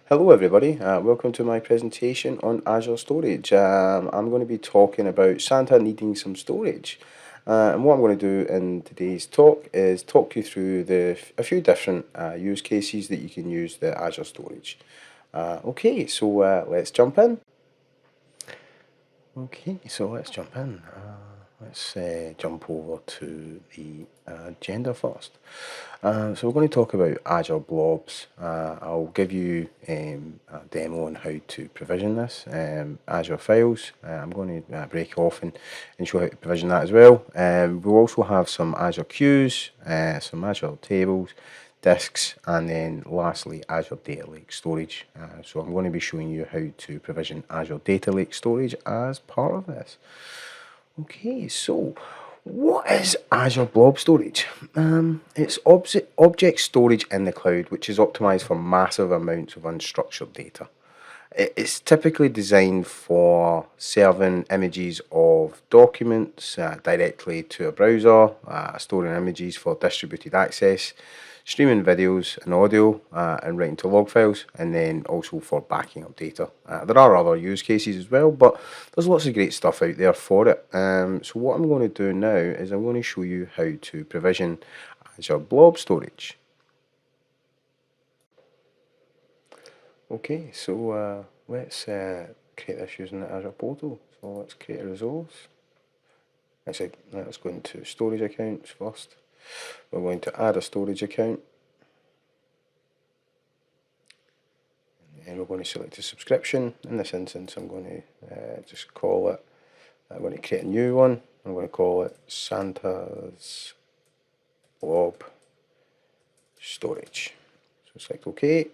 Hello everybody, welcome to my presentation on Azure Storage. I'm going to be talking about Santa needing some storage. And what I'm going to do in today's talk is talk you through a few different use cases that you can use the Azure Storage. Okay, so let's jump in. Okay, so let's jump in. Let's jump over to the agenda first. So we're going to talk about Azure Blobs. I'll give you a demo on how to provision this. Azure Files, I'm going to break off and show how to provision that as well. We'll also have some Azure Queues, some Azure Tables, Disks, and then lastly Azure Data Lake Storage. So I'm going to be showing you how to provision Azure Data Lake Storage as part of this. Okay, so what is Azure Blob Storage? It's object storage in the cloud, which is optimized for massive amounts of unstructured data. It's typically designed for serving images of documents directly to a browser, storing images for distributed access, streaming videos and audio, and writing to log files, and then also for backing up data. There are other use cases as well, but there's lots of great stuff out there for it. So what I'm going to do now is I'm going to show you how to provision Azure Blob Storage. Okay, so let's create this using the Azure Portal. So let's create a resource. Actually, let's go into storage accounts first. We're going to add a storage account. And we're going to select a subscription. In this instance, I'm going to just call it, I'm going to create a new one. I'm going to call it Santa's Blob Storage. So select OK.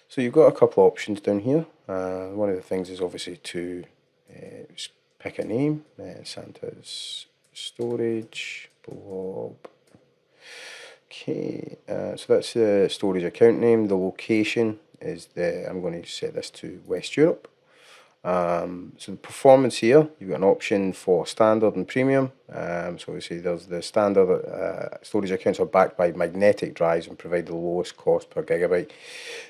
So you've got a couple of options down here. One of the things is obviously to pick a name, Santa's Storage Blob. Okay, so that's the storage account name. The location is I'm going to set this to West Europe. So the performance here, you've got an option for standard and premium. So obviously there's the standard storage accounts are backed by magnetic drives and provide the lowest cost per gigabyte.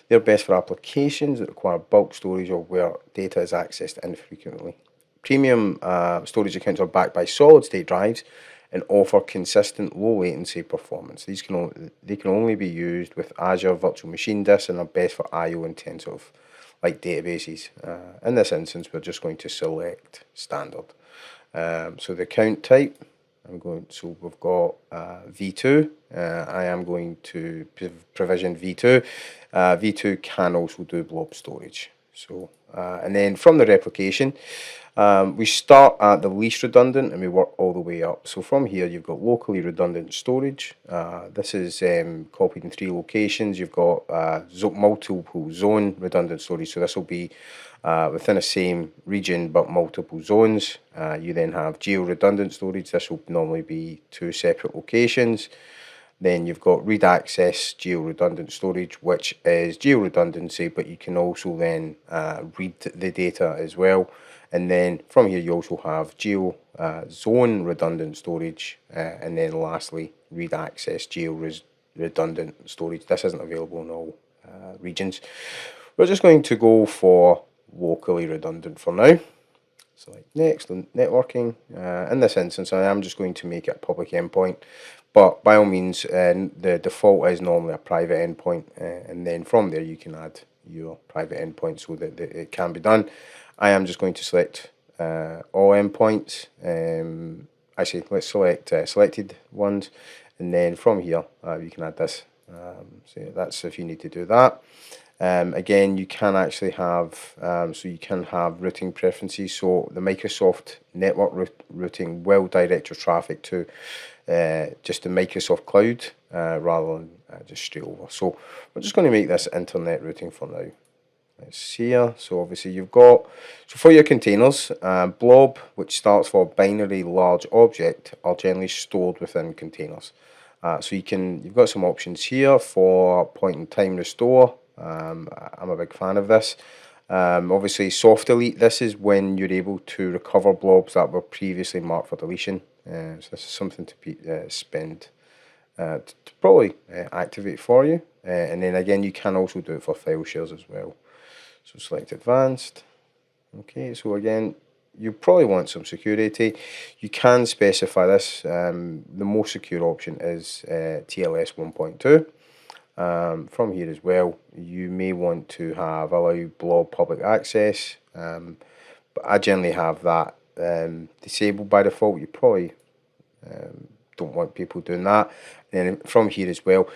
They're best for applications that require bulk storage or where data is accessed infrequently. Premium storage accounts are backed by solid state drives and offer consistent low latency performance. They can only be used with Azure Virtual Machine Disks and are best for I/O intensive like databases. In this instance, we're just going to select standard. So the account type, so we've got V2. I am going to provision V2. V2 can also do blob storage. So, and then from the replication, we start at the least redundant and we work all the way up. So from here, you've got locally redundant storage. This is copied in 3 locations. You've got multiple zone redundant storage. So this will be within the same region but multiple zones. You then have geo-redundant storage. This will normally be 2 separate locations. Then you've got read access geo-redundant storage, which is geo-redundancy, but you can also then read the data as well. And then from here you also have zone redundant storage, and then lastly read access geo-redundant storage. This isn't available in all regions. We're just going to go for locally redundant for now. Select next, networking. In this instance, I am just going to make it a public endpoint, but by all means, the default is normally a private endpoint, and then from there you can add your private endpoint so that it can be done. I am just going to select all endpoints. Actually, let's select selected ones, and then from here you can add this. So that's if you need to do that. Again, you can actually have, so you can have routing preferences. So the Microsoft network routing will direct your traffic to just the Microsoft cloud rather than just straight over. So we're just going to make this internet routing for now. Let's see here. So obviously you've got, so for your containers, blob, which starts for binary large object, are generally stored within containers. So you've got some options here for point in time restore. I'm a big fan of this. Obviously soft delete, this is when you're able to recover blobs that were previously marked for deletion. So this is something to spend to probably activate for you. and then again you can also do it for file shares as well. So select advanced. Okay, so again you probably want some security. You can specify this. The most secure option is TLS 1.2. From here as well, you may want to have allow blob public access, but I generally have that disabled by default. You probably don't want people doing that. And then from here as well,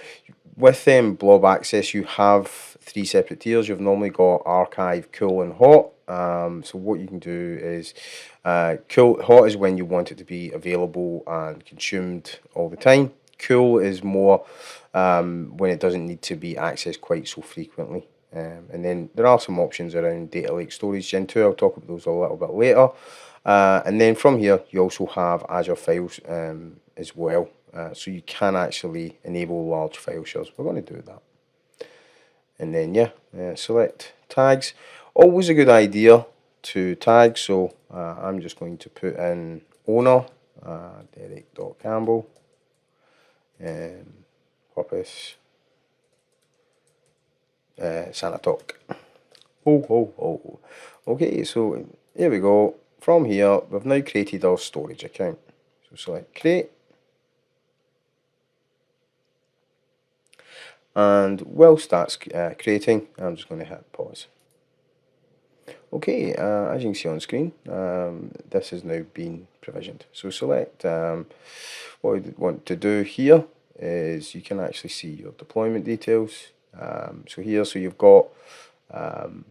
with blob access, you have 3 separate tiers. You've normally got archive, cool, and hot. So what you can do is hot is when you want it to be available and consumed all the time. Cool is more when it doesn't need to be accessed quite so frequently. And then there are some options around data lake storage Gen 2. I'll talk about those a little bit later. And then from here, you also have Azure Files as well. So you can actually enable large file shares. We're going to do that. And then, yeah, select tags. Always a good idea to tag. So I'm just going to put in owner, Derek Campbell, purpose, Santa Talk. Oh. Okay, so here we go. From here, we've now created our storage account. So select create. And whilst that's creating, I'm just going to hit pause. Okay, as you can see on screen, this has now been provisioned. So select what we want to do here is you can actually see your deployment details. So you've got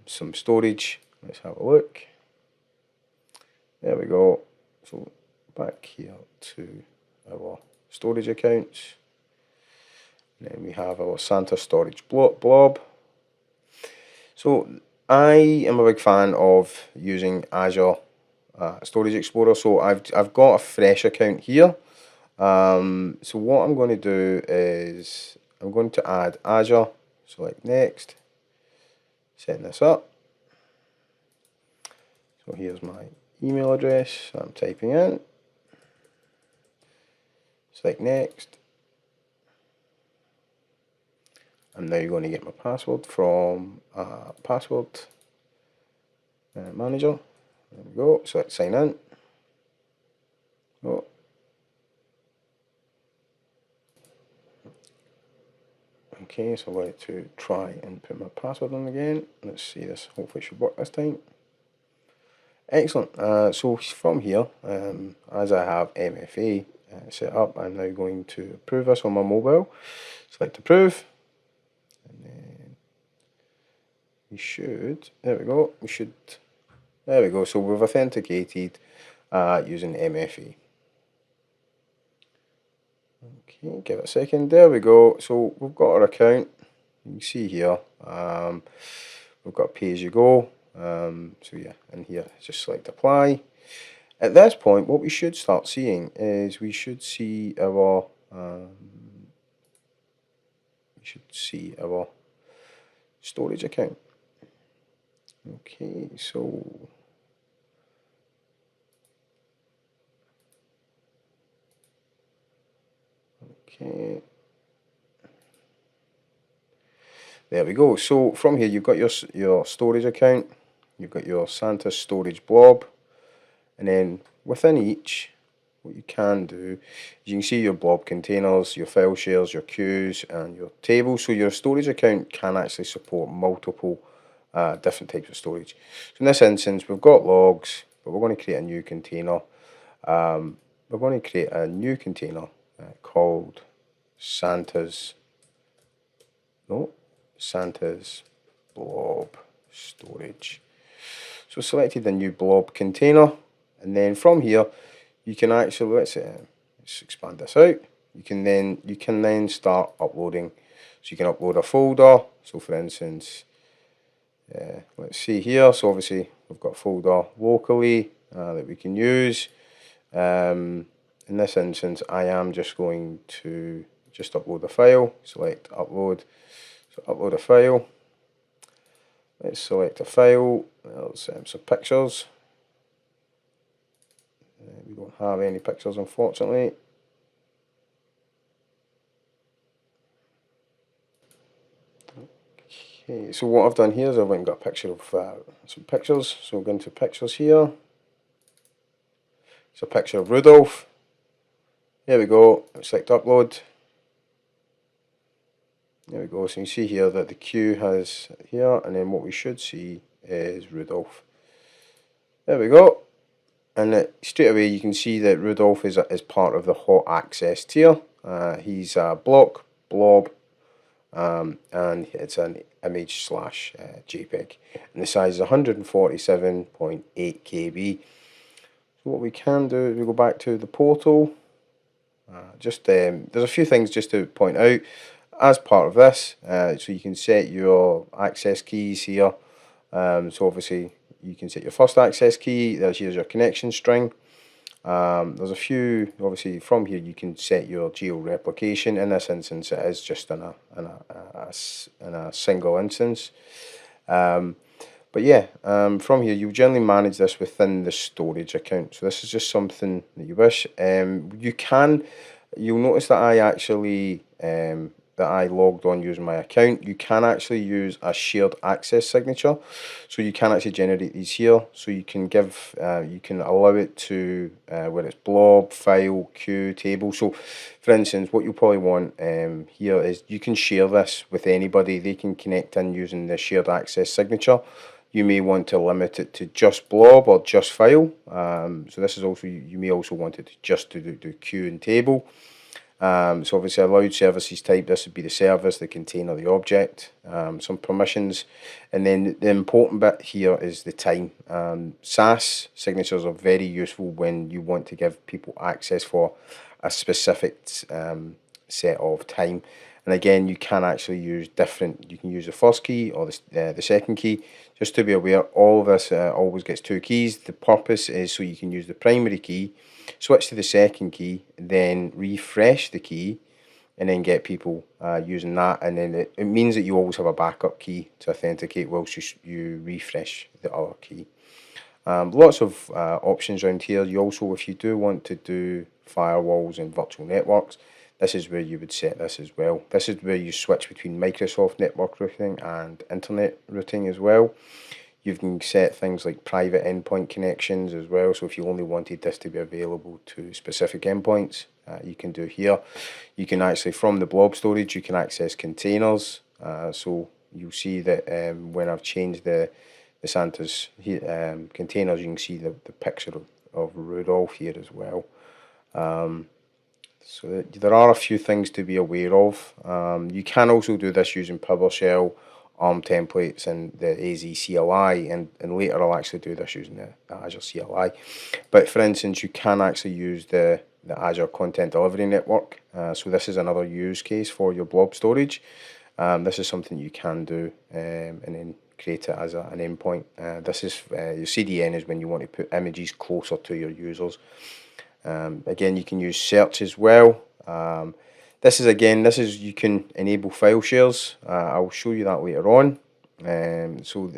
some storage. Let's have a look. There we go. So back here to our storage accounts. And then we have our Santa Storage Blob. So I am a big fan of using Azure Storage Explorer. So I've got a fresh account here. So what I'm going to do is I'm going to add Azure. Select next. Setting this up. So here's my email address I'm typing in. Select next. I'm now going to get my password from password manager. There we go. So let's sign in. Oh. Okay, so I'm going to try and put my password in again. Let's see this. Hopefully it should work this time. Excellent. So from here, as I have MFA set up, I'm now going to approve this on my mobile. Select approve. And then we should, there we go, there we go. So we've authenticated using MFA. Okay, give it a second. There we go. So we've got our account. You can see here, we've got pay as you go. So yeah, in here, just select apply. At this point, what we should start seeing is we should see our storage account. Okay, so okay, there we go. So from here, you've got your storage account, you've got your Santa Storage Blob, and then within each, what you can do is you can see your blob containers, your file shares, your queues, and your tables. So your storage account can actually support multiple different types of storage. So in this instance, we've got logs, but we're going to create a new container. We're going to create a new container called Santa's Blob Storage. So selected a new blob container, and then from here you can actually let's expand this out. You can then start uploading. So you can upload a folder. So for instance, let's see here. So obviously we've got a folder locally that we can use. In this instance, I am just going to upload a file. Select upload. So upload a file. Let's select a file. There's some pictures. We don't have any pictures, unfortunately. Okay, so what I've done here is I've went and got a picture of some pictures. So we'll go into pictures here. It's a picture of Rudolph. There we go. Select upload. There we go. So you see here that the queue has here, and then what we should see is Rudolph. There we go. And straight away you can see that Rudolph is part of the hot access tier. He's a block, blob, and it's an image slash JPEG. And the size is 147.8 KB. So what we can do is we go back to the portal. There's a few things just to point out as part of this. So you can set your access keys here. So obviously you can set your first access key. Here's your connection string. There's a few, obviously from here you can set your geo replication. In this instance it is just in a single instance. But yeah, from here you generally manage this within the storage account. So this is just something that you wish. You'll notice that I actually that I logged on using my account. You can actually use a shared access signature, so you can actually generate these here. So you can you can allow it to where it's blob, file, queue, table. So for instance, what you'll probably want here is you can share this with anybody. They can connect in using the shared access signature. You may want to limit it to just blob or just file. So this is also, you may also want it to just to do queue and table. So obviously allowed services type, this would be the service, the container, the object, some permissions, and then the important bit here is the time. SAS signatures are very useful when you want to give people access for a specific set of time. And again, you can actually use you can use the first key or the second key. Just to be aware, all of this always gets two keys. The purpose is so you can use the primary key, switch to the second key, then refresh the key, and then get people using that. And then it means that you always have a backup key to authenticate whilst you refresh the other key. Lots of options around here. You also, if you do want to do firewalls and virtual networks, this is where you would set this as well. This is where you switch between Microsoft network routing and internet routing as well. You can set things like private endpoint connections as well. So if you only wanted this to be available to specific endpoints, you can do here. You can actually, from the blob storage, you can access containers. So you'll see that when I've changed the Santa's containers, you can see the picture of Rudolph here as well. So there are a few things to be aware of. You can also do this using PowerShell, ARM templates, and the AZ CLI, and later I'll actually do this using the Azure CLI. But for instance, you can actually use the Azure Content Delivery Network. So this is another use case for your blob storage. This is something you can do and then create it as an endpoint. This is your CDN is when you want to put images closer to your users. Again, you can use search as well. This is you can enable file shares. I'll show you that later on. So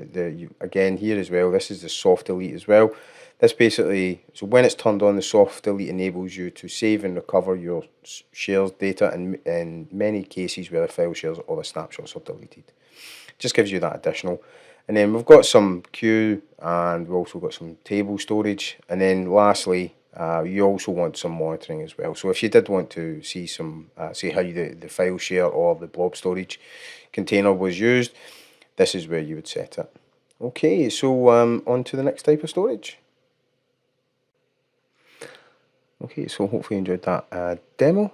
again here as well, this is the soft delete as well. This basically, so when it's turned on, the soft delete enables you to save and recover your shares data in many cases where the file shares or the snapshots are deleted. Just gives you that additional. And then we've got some queue, and we've also got some table storage, and then lastly you also want some monitoring as well. So if you did want to see some see how the file share or the blob storage container was used, this is where you would set it. Okay, so on to the next type of storage. Okay, so hopefully you enjoyed that demo.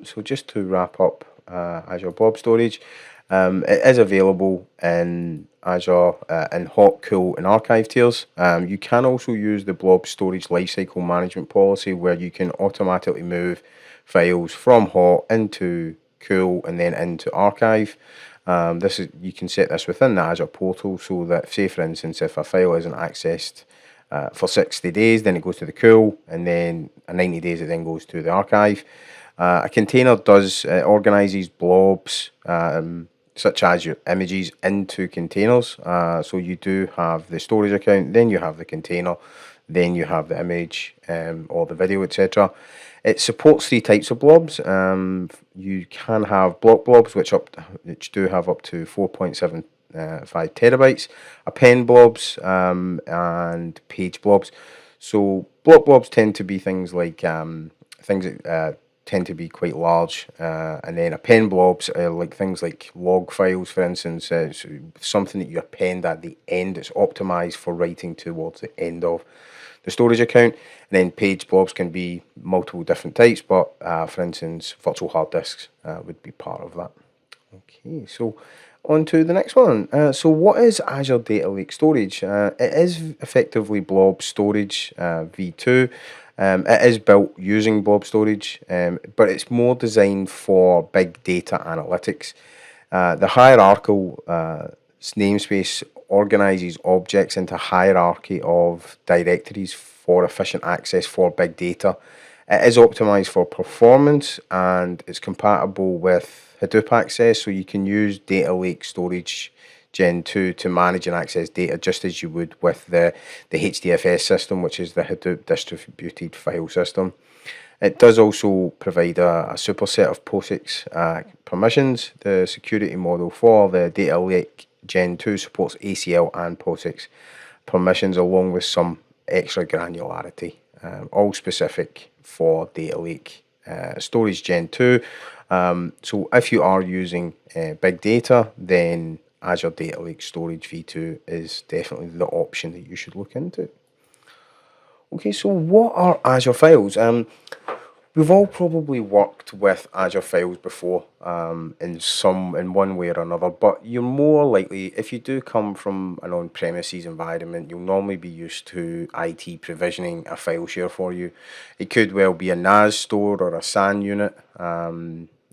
So just to wrap up Azure Blob Storage, it is available in Azure in hot, cool, and archive tiers. You can also use the Blob Storage Lifecycle Management Policy, where you can automatically move files from hot into cool and then into archive. You can set this within the Azure Portal, so that, say for instance, if a file isn't accessed for 60 days, then it goes to the cool, and then 90 days it then goes to the archive. A container organizes blobs such as your images into containers. So you do have the storage account, then you have the container, then you have the image or the video, etc. It supports 3 types of blobs. You can have block blobs, which do have up to 4.75 terabytes, append blobs, and page blobs. So block blobs tend to be things like things that tend to be quite large, and then append blobs are like things like log files, for instance. So something that you append at the end. It's optimized for writing towards the end of the storage account. And then page blobs can be multiple different types, but for instance, virtual hard disks would be part of that. Okay, so on to the next one. So what is Azure Data Lake Storage? It is effectively Blob Storage v2. It is built using Blob Storage, but it's more designed for big data analytics. The hierarchical namespace organizes objects into hierarchy of directories for efficient access for big data. It is optimized for performance, and it's compatible with Hadoop access, so you can use Data Lake Storage Gen 2 to manage and access data just as you would with the HDFS system, which is the Hadoop distributed file system. It does also provide a superset of POSIX permissions. The security model for the Data Lake Gen 2 supports ACL and POSIX permissions, along with some extra granularity, all specific for Data Lake Storage Gen 2. So if you are using big data, then Azure Data Lake Storage v2 is definitely the option that you should look into. Okay, so what are Azure Files? We've all probably worked with Azure Files before in one way or another, but you're more likely, if you do come from an on-premises environment, you'll normally be used to IT provisioning a file share for you. It could well be a NAS store or a SAN unit.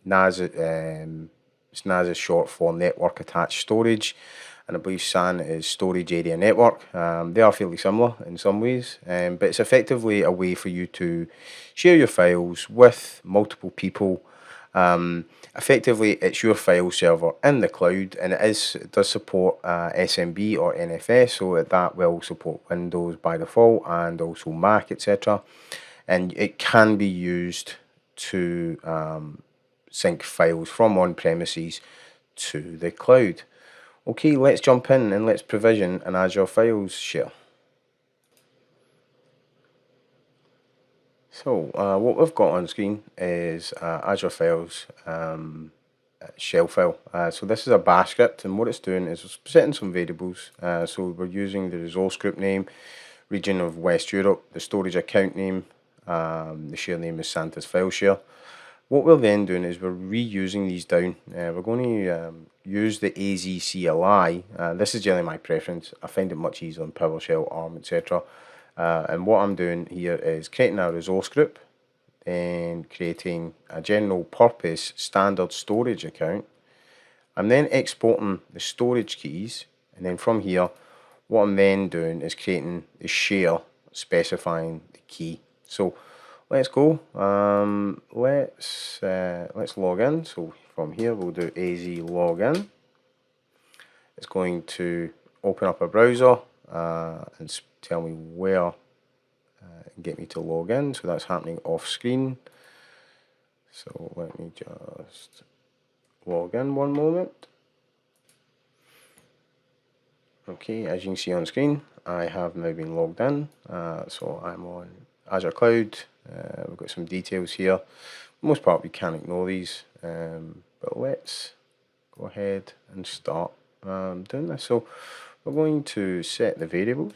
NAS is short for Network Attached Storage, and I believe SAN is Storage Area Network. They are fairly similar in some ways, but it's effectively a way for you to share your files with multiple people. Effectively, it's your file server in the cloud, and it does support SMB or NFS, so that will support Windows by default and also Mac, etc. And it can be used to sync files from on-premises to the cloud. Okay, let's jump in and let's provision an Azure Files share. So what we've got on screen is Azure Files shell file. So this is a bash script, and what it's doing is it's setting some variables. So we're using the resource group name, region of West Europe, the storage account name, the share name is Santa's file share. What we're then doing is we're reusing these down. We're going to use the AZ CLI. This is generally my preference. I find it much easier on PowerShell, ARM, etc. And what I'm doing here is creating a resource group, then creating a general purpose standard storage account. I'm then exporting the storage keys, and then from here, what I'm then doing is creating the share specifying the key. So let's go. Let's log in. So from here we'll do AZ login. It's going to open up a browser and tell me where and get me to log in. So that's happening off screen. So let me just log in one moment. Okay, as you can see on screen, I have now been logged in. So I'm on Azure Cloud. We've got some details here. For the most part we can ignore these, but let's go ahead and start doing this. So we're going to set the variables.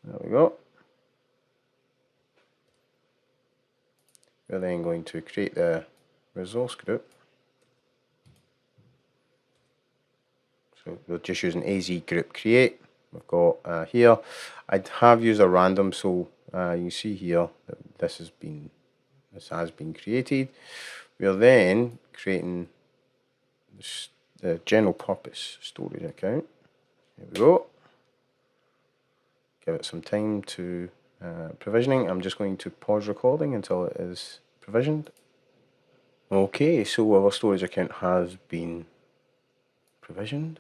There we go. We're then going to create the resource group. So we're just using AZ group create. We've got here, I have used a random, so you see here that this has been created. We are then creating the general purpose storage account. Here we go. Give it some time to provisioning. I'm just going to pause recording until it is provisioned. Okay, so our storage account has been provisioned.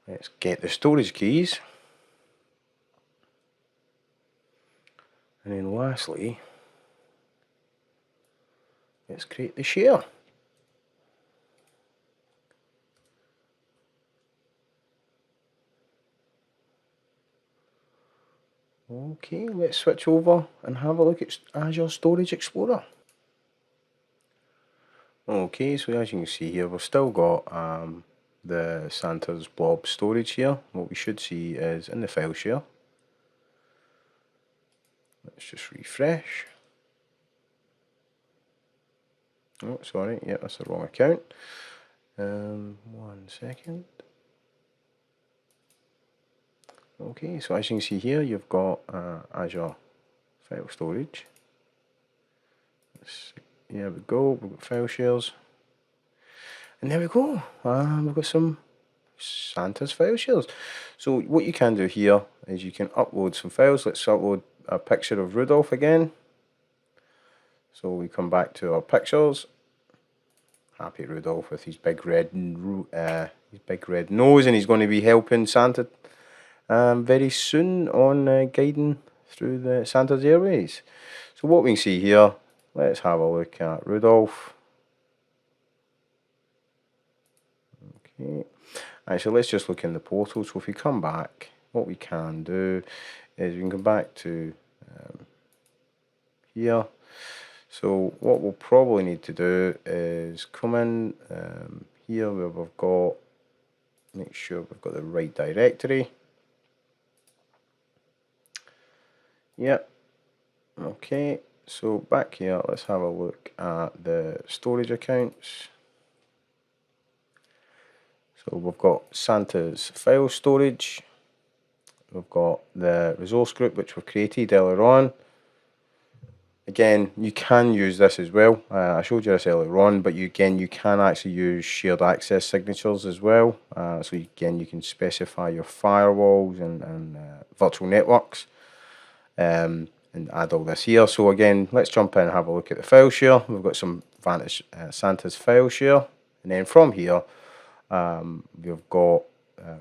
Let's get the storage keys. And then lastly, let's create the share. Okay, let's switch over and have a look at Azure Storage Explorer. Okay, so as you can see here, we've still got the Santa's Blob storage here. What we should see is in the file share. Let's just refresh. Oh, sorry, yeah, that's the wrong account. 1 second. Okay, so as you can see here, you've got Azure File Storage. Here we go, we've got file shares. And there we go, we've got some Santa's file shares. So what you can do here is you can upload some files. Let's upload a picture of Rudolph again. So we come back to our pictures. Happy Rudolph with his big red nose, and he's going to be helping Santa very soon on guiding through the Santa's Airways. So what we can see here, let's have a look at Rudolph. Okay, actually let's just look in the portal. So if we come back, what we can do is we can go back to here. So what we'll probably need to do is come in here where we've got, make sure we've got the right directory. Yep. Okay, so back here, let's have a look at the storage accounts. So we've got Santa's file storage. We've got the resource group which we've created earlier on. Again, you can use this as well. I showed you this earlier on, but you can actually use shared access signatures as well. So again, you can specify your firewalls and virtual networks and add all this here. So again, let's jump in and have a look at the file share. We've got some Vantage Santa's file share, and then from here, we've got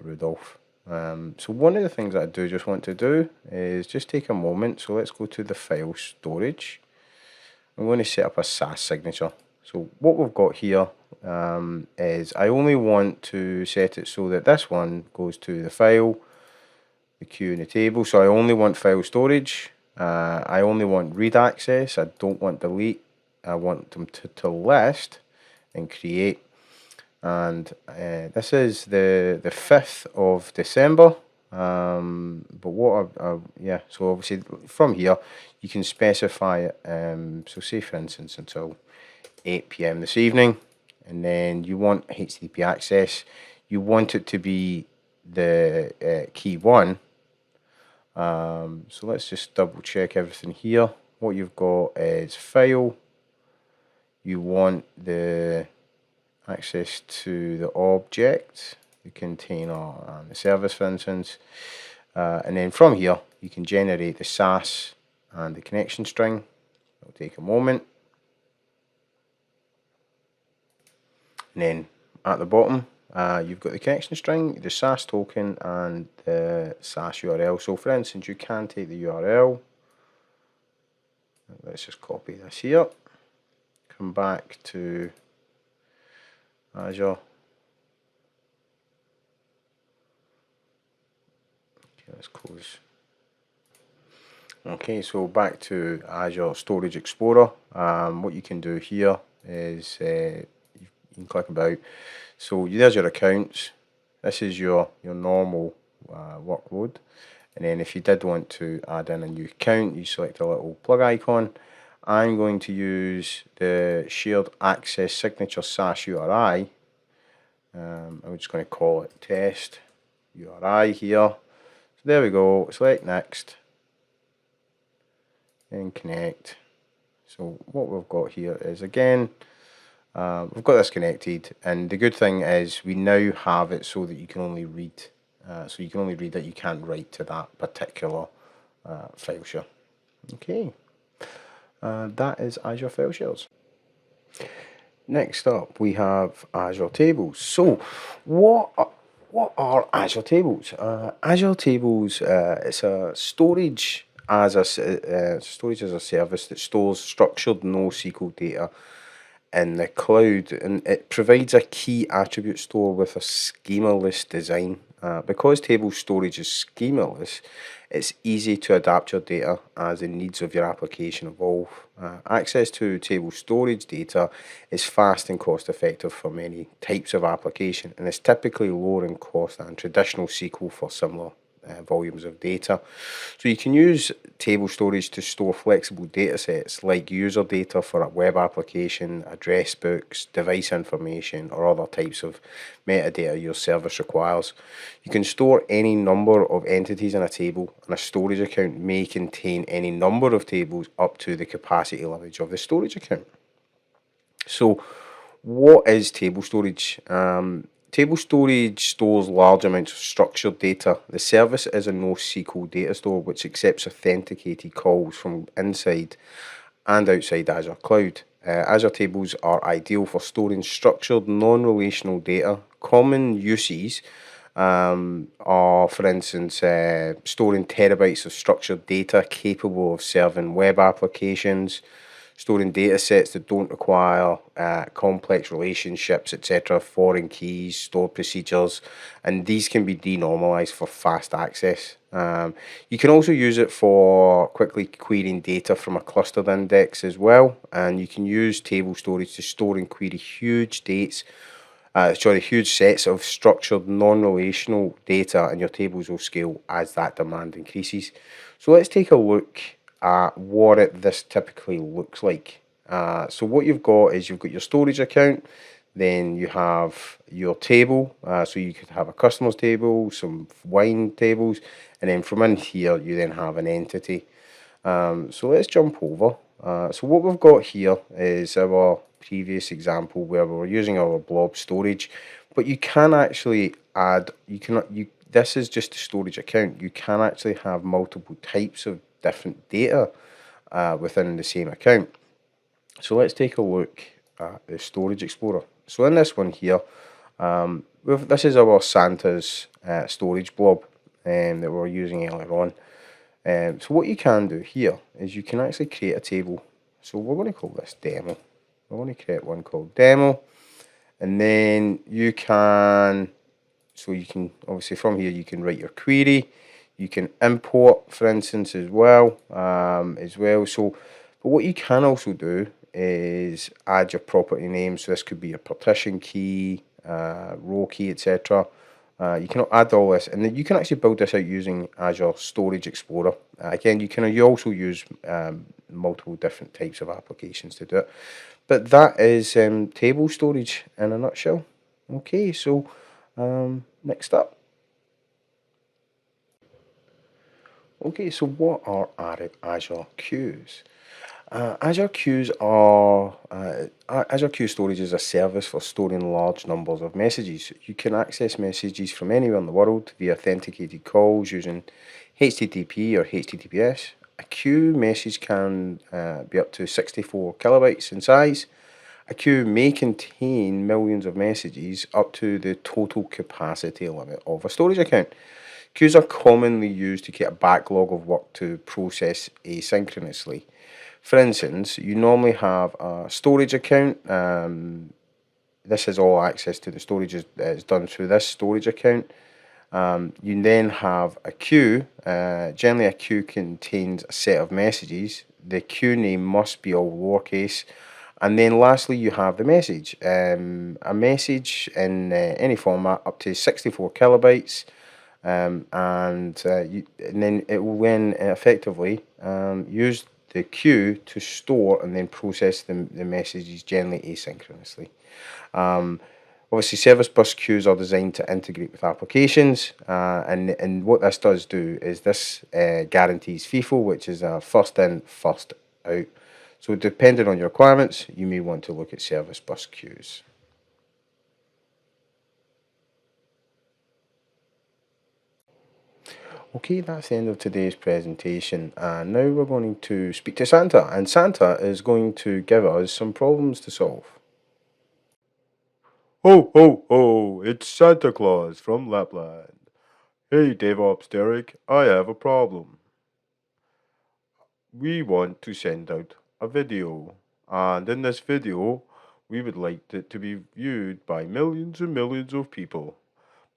Rudolph. So one of the things that I do just want to do is just take a moment. So let's go to the file storage. I'm going to set up a SAS signature. So what we've got here is I only want to set it so that this one goes to the file, the queue and the table. So I only want file storage. I only want read access. I don't want delete. I want them to list and create. And this is the 5th of December. But what yeah, so obviously from here you can specify it. So say for instance until 8 PM this evening, and then you want HTTP access. You want it to be the key 1. So let's just double check everything here. What you've got is file. You want the access to the object, the container and the service for instance, and then from here you can generate the SAS and the connection string. It'll take a moment, and then at the bottom you've got the connection string, the SAS token and the SAS URL. So for instance you can take the URL, let's just copy this here, come back to Azure. Okay, let's close. Okay, so back to Azure Storage Explorer. What you can do here is you can click about. So there's your accounts. This is your normal workload. And then if you did want to add in a new account, you select a little plug icon. I'm going to use the shared access signature SAS URI. I'm just going to call it test URI here. So there we go. Select next and connect. So what we've got here is again we've got this connected, and the good thing is we now have it so that you can only read. So you can only read that, you can't write to that particular file share. Okay. That is Azure File Shares. Next up, we have Azure Tables. So, what are Azure Tables? Azure Tables, it's a storage storage as a service that stores structured NoSQL data in the cloud, and it provides a key attribute store with a schemaless design. Because table storage is schemaless, it's easy to adapt your data as the needs of your application evolve. Access to table storage data is fast and cost effective for many types of application, and it's typically lower in cost than traditional SQL for similar volumes of data. So you can use table storage to store flexible data sets like user data for a web application, address books, device information, or other types of metadata your service requires. You can store any number of entities in a table, and a storage account may contain any number of tables up to the capacity limit of the storage account. So what is table storage? Table storage stores large amounts of structured data. The service is a NoSQL data store which accepts authenticated calls from inside and outside Azure Cloud. Azure Tables are ideal for storing structured, non-relational data. Common uses are, for instance, storing terabytes of structured data capable of serving web applications, storing data sets that don't require complex relationships, etc., foreign keys, stored procedures, and these can be denormalized for fast access. You can also use it for quickly querying data from a clustered index as well, and you can use table storage to store and query huge sets of structured non-relational data, and your tables will scale as that demand increases. So let's take a look at what this typically looks like. So what you've got is you've got your storage account, then you have your table. So you could have a customers table, some wine tables, and then from in here you then have an entity. So let's jump over. So what we've got here is our previous example where we were using our blob storage, but you can actually add, this is just a storage account. You can actually have multiple types of different data within the same account. So let's take a look at the Storage Explorer. So in this one here, this is our Santa's storage blob that we were using earlier on. So what you can do here is you can actually create a table. So we're going to call this demo. We're going to create one called demo, and then you can obviously from here you can write your query. You can import, for instance, as well. So, but what you can also do is add your property name. So this could be your partition key, row key, etc. You can add all this, and then you can actually build this out using Azure Storage Explorer. Again, you also use multiple different types of applications to do it. But that is table storage in a nutshell. Okay, so next up. Okay, so what are Azure Queues? Azure Queues Azure Queue Storage is a service for storing large numbers of messages. You can access messages from anywhere in the world via authenticated calls using HTTP or HTTPS. A queue message can be up to 64 kilobytes in size. A queue may contain millions of messages up to the total capacity limit of a storage account. Queues are commonly used to create a backlog of work to process asynchronously. For instance, you normally have a storage account. This is all access to the storage is done through this storage account. You then have a queue. Generally, a queue contains a set of messages. The queue name must be all lowercase. And then lastly, you have the message. A message in any format up to 64 kilobytes. And then it will then effectively use the queue to store and then process the messages generally asynchronously. Obviously, service bus queues are designed to integrate with applications, and what this does do is this guarantees FIFO, which is a first in, first out. So depending on your requirements, you may want to look at service bus queues. Okay, that's the end of today's presentation, and now we're going to speak to Santa, and Santa is going to give us some problems to solve. Ho, ho, ho, it's Santa Claus from Lapland. Hey, DevOps Derek, I have a problem. we want to send out a video. And in this video, we would like it to be viewed by millions and millions of people.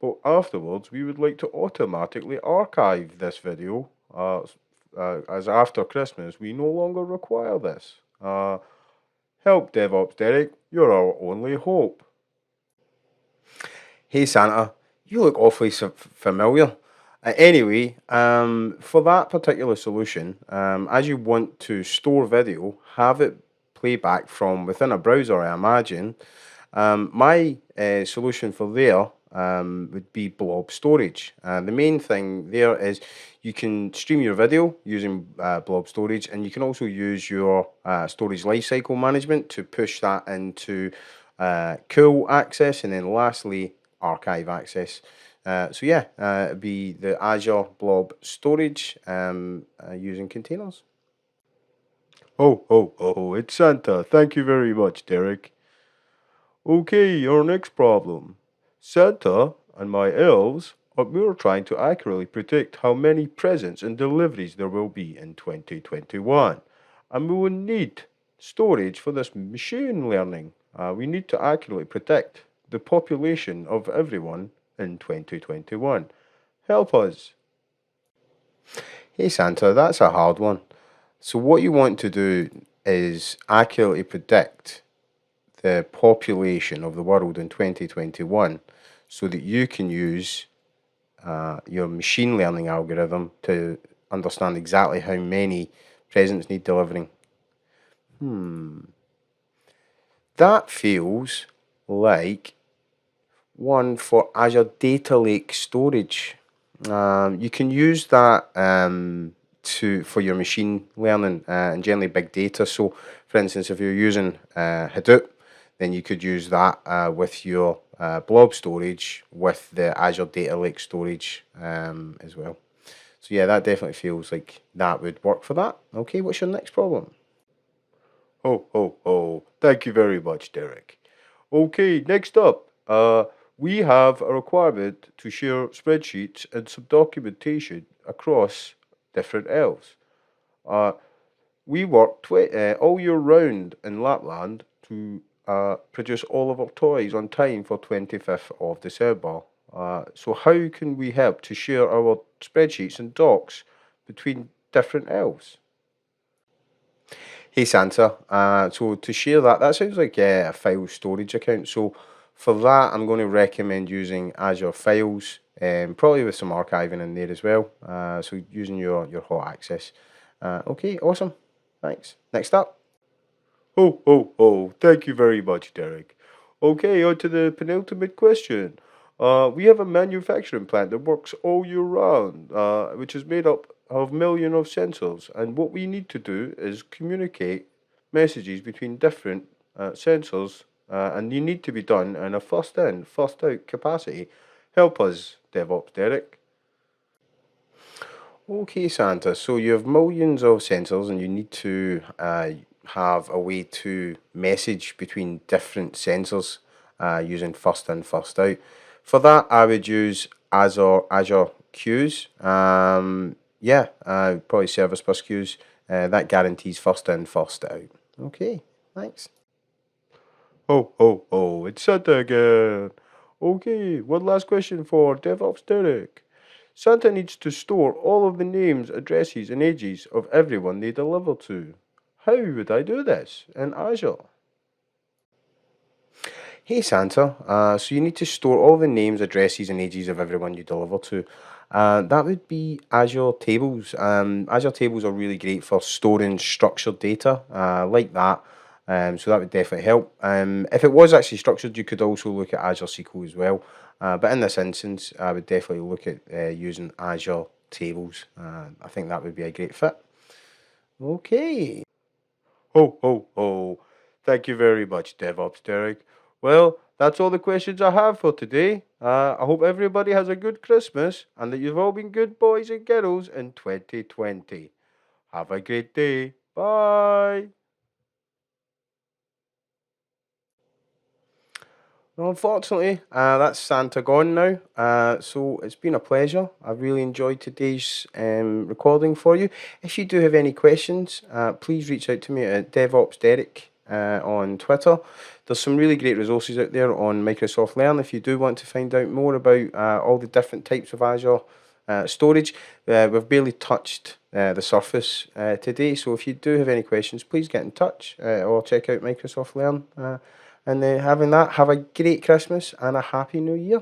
But afterwards, we would like to automatically archive this video, as after Christmas, we no longer require this. Help DevOps Derek, you're our only hope. Hey Santa, you look awfully familiar. Anyway, for that particular solution, as you want to store video, have it play back from within a browser, I imagine. My solution for there would be Blob Storage. The main thing there is you can stream your video using Blob Storage, and you can also use your storage lifecycle management to push that into cool access, and then lastly, archive access. So yeah, it'd be the Azure Blob Storage using containers. Oh, it's Santa. Thank you very much, Derek. Okay, your next problem. Santa and my elves we're trying to accurately predict how many presents and deliveries there will be in 2021. And we will need storage for this machine learning. We need to accurately predict the population of everyone in 2021. Help us. Hey Santa, that's a hard one. So, what you want to do is accurately predict the population of the world in 2021 so that you can use your machine learning algorithm to understand exactly how many presents need delivering. That feels like one for Azure Data Lake Storage. You can use that for your machine learning and generally big data. So, for instance, if you're using Hadoop, then you could use that with your Blob storage with the Azure Data Lake storage as well. So yeah, that definitely feels like that would work for that. Okay, what's your next problem? Oh. Thank you very much, Derek. Okay, next up, we have a requirement to share spreadsheets and some documentation across different elves. Uh, we work all year round in Lapland to produce all of our toys on time for 25th of December. So how can we help to share our spreadsheets and docs between different elves? Hey Santa, so to share that, that sounds like a file storage account. So for that, I'm going to recommend using Azure Files, probably with some archiving in there as well. So using your hot access. Okay, awesome. Thanks. Next up. Oh. Thank you very much, Derek. Okay, on to the penultimate question. We have a manufacturing plant that works all year round, which is made up of millions of sensors. And what we need to do is communicate messages between different sensors, and you need to be done in a first in, first out capacity. Help us, DevOps Derek. Okay, Santa. So you have millions of sensors, and you need to have a way to message between different sensors using first in, first out. For that, I would use Azure Queues. Probably service bus queues. That guarantees first in, first out. Okay, thanks. Oh, it's Santa again. Okay, one last question for DevOps Derek. Santa needs to store all of the names, addresses, and ages of everyone they deliver to. How would I do this in Azure? Hey Santa, so you need to store all the names, addresses, and ages of everyone you deliver to. That would be Azure Tables. Azure Tables are really great for storing structured data like that. So that would definitely help. If it was actually structured, you could also look at Azure SQL as well. But in this instance, I would definitely look at using Azure Tables. I think that would be a great fit. Okay. Ho. Thank you very much, DevOps Derek. Well, that's all the questions I have for today. I hope everybody has a good Christmas and that you've all been good boys and girls in 2020. Have a great day. Bye. Well, unfortunately, that's Santa gone now. So it's been a pleasure. I've really enjoyed today's recording for you. If you do have any questions, please reach out to me at DevOps Derek on Twitter. There's some really great resources out there on Microsoft Learn if you do want to find out more about all the different types of Azure storage. We've barely touched the surface today, so if you do have any questions, please get in touch or check out Microsoft Learn. And having that, have a great Christmas and a happy New Year.